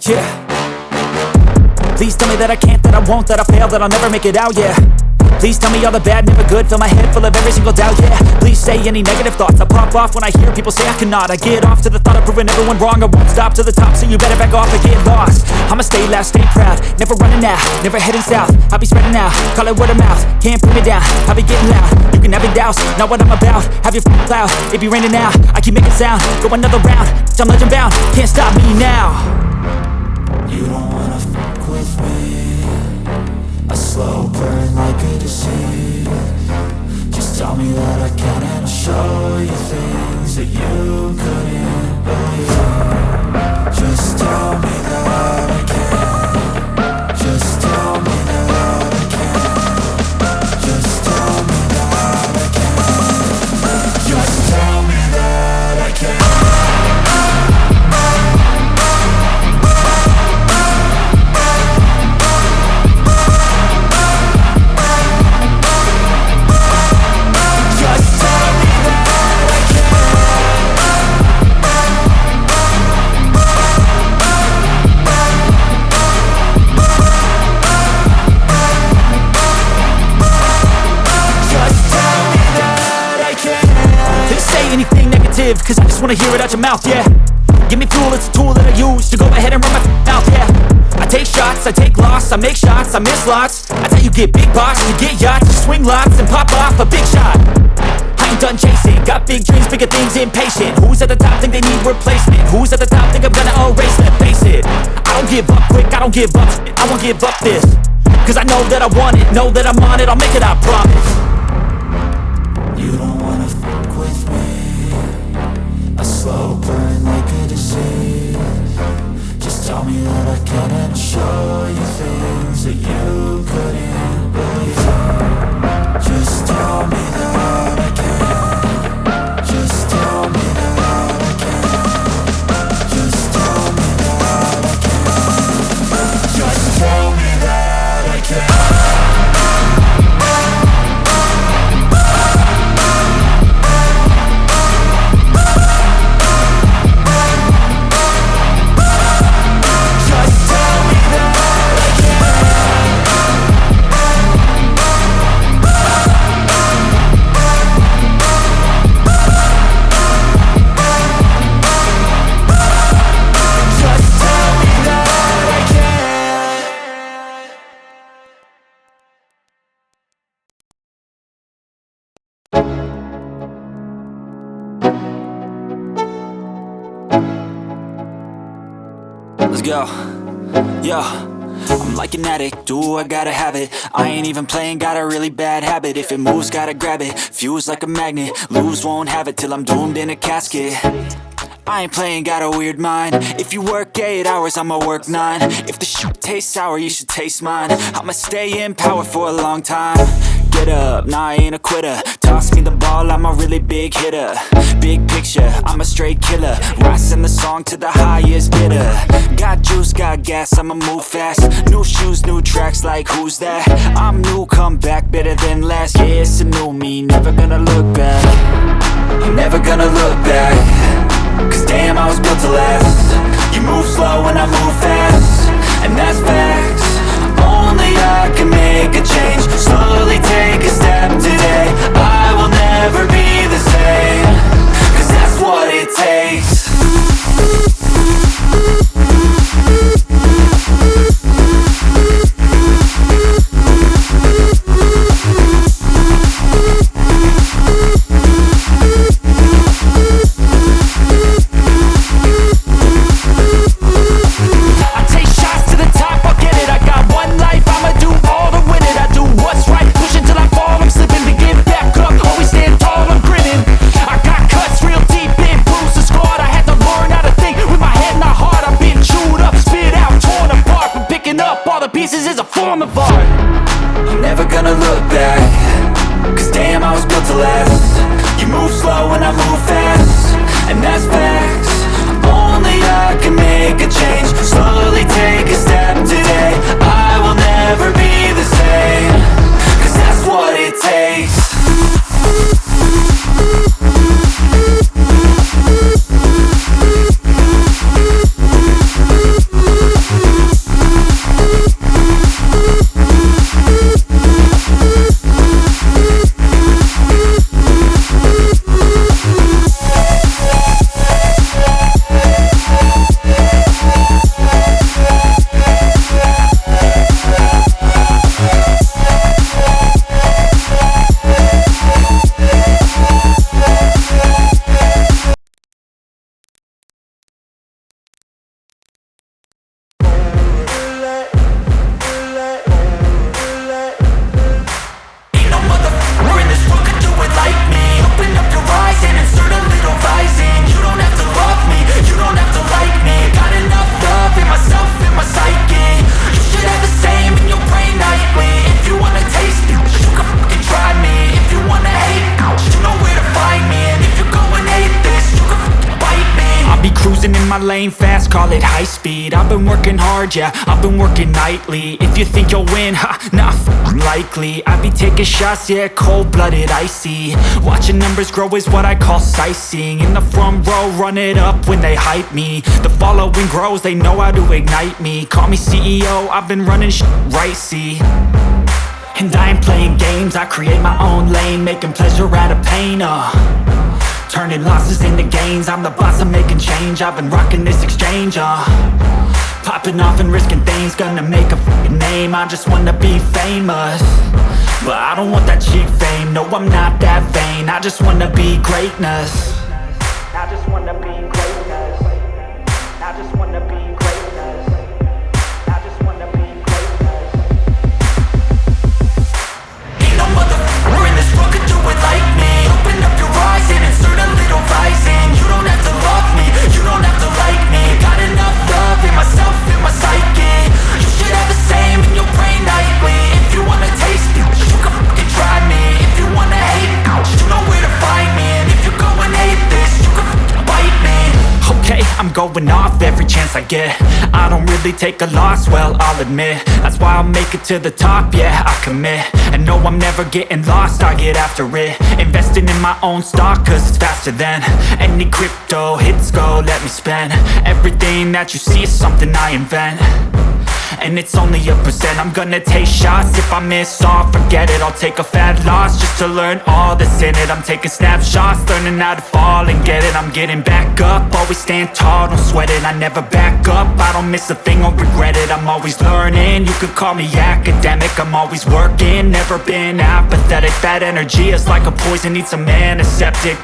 Yeah. Please tell me that I can't, that I won't, that I fail, that I'll never make it out, yeah. Please tell me all the bad, never good, fill my head full of every single doubt, yeah. Please say any negative thoughts, I pop off when I hear people say I cannot. I get off to the thought of proving everyone wrong, I won't stop to the top, so you better back off and get lost. I'ma stay loud, stay proud, never running out, never heading south. I'll be spreading out, call it word of mouth, can't put me down, I'll be getting loud. You can have your doubts, not what I'm about, have your cloud, it be raining now, I keep making sound, go another round, I'm legend bound, can't stop me now. You don't wanna fuck with me, a slow burn like a disease. Just tell me that I can and I'll show you things that you couldn't believe. Just tell me that I can. Just tell me that I can. Just tell me that I can. Just tell me that I can. Cause I just wanna hear it out your mouth, yeah. Give me fuel, it's a tool that I use to go ahead and run my mouth, yeah. I take shots, I take loss, I make shots, I miss lots. That's how you get big box, you get yachts, you swing lots and pop off a big shot. I ain't done chasing, got big dreams, bigger things, impatient. Who's at the top think they need replacement? Who's at the top think I'm gonna erase them? Face it, I don't give up quick, I don't give up shit, I won't give up this. Cause I know that I want it, know that I'm on it, I'll make it, I promise. You don't wanna fuck with me, a slow burn like a disease. Just tell me that I can and I'll show you things that you couldn't believe. Just tell me that I can. Just tell me that I can. Just tell me that I can. Just tell me that I can. Let's go. Yo, I'm like an addict, do I gotta have it. I ain't even playing, got a really bad habit. If it moves, gotta grab it, fuse like a magnet. Lose, won't have it till I'm doomed in a casket. I ain't playing, got a weird mind. If you work 8 hours, I'ma work 9. If the shit tastes sour, you should taste mine. I'ma stay in power for a long time. Get up, nah I ain't a quitter. Toss me the ball, I'm a really big hitter. Big picture, I'm a straight killer. Rising the song to the highest bidder. Got juice, got gas, I'ma move fast. New shoes, new tracks, like who's that? I'm new, come back, better than last. Yeah, it's a new me, never gonna look back. I'm never gonna look back. Cause damn, I was built to last. You move slow and I move fast, and that's facts. Only I can make a change. Slowly take a step today. I will never be the same. Cause that's what it takes. cruising in my lane fast, call it high speed. I've been working hard, yeah, I've been working nightly. If you think you'll win, ha, nah, likely. I be taking shots, yeah, cold-blooded, icy. Watching numbers grow is what I call sightseeing. In the front row, run it up when they hype me. The following grows, they know how to ignite me. Call me CEO, I've been running right, see. And I ain't playing games, I create my own lane, making pleasure out of pain, turning losses into gains. I'm the boss, I'm making change. I've been rocking this exchange, popping off and risking things. Gonna make a f***ing name. I just wanna be famous, but I don't want that cheap fame. No, I'm not that vain. I just wanna be greatness. I just wanna be greatness. I just wanna be greatness. I just wanna be greatness. Ain't no motherfucker in this world could do it like me. Open up your eyes and insert a little rising. You don't have to love me, you don't have to like me. Got enough love in myself, in my psyche. You should have the same in your brain nightly. If you wanna taste it, you can fucking try me. If you wanna hate, you know where to find me. And if you go and hate this, you can fucking bite me. Okay, I'm going off every chance I get. I don't really take a loss, well, I'll admit. That's why I'll make it to the top, yeah, I commit. And no, I'm never getting lost, I get after it. Investing in my own stock, cause it's faster than any crypto hits go, let me spend. Everything that you see is something I invent, and it's only a percent. I'm gonna take shots, if I miss all, forget it. I'll take a fat loss just to learn all that's in it. I'm taking snapshots, learning how to fall and get it. I'm getting back up, always stand tall, don't sweat it. I never back up, I don't miss a thing or regret it. I'm always learning, you could call me academic. I'm always working, never been apathetic. That energy is like a poison, needs some antiseptic.